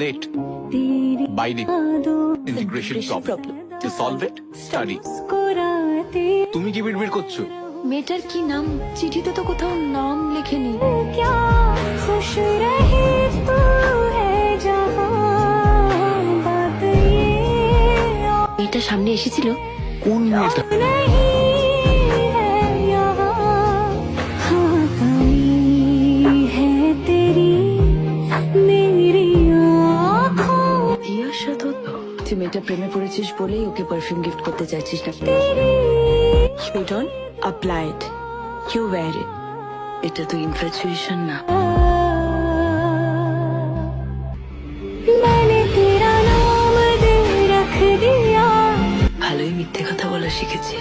late. Binding integration problem. To solve it, study. তুমি কি বিড়বিড় করছো? মেয়েটার কি নাম? চিঠিতে তো কোথাও নাম লেখেনি। এটা সামনে এসেছিল। কোন মেয়েটা? তুই মেয়েটা প্রেমে পড়েছিস বলেই ওকে পারফিউম গিফট করতে চাইছিস না। You don't apply it, you wear it. এটা তো ইনফ্যাচুয়েশন না। ভালোই মিথ্যে কথা বলা শিখেছিস।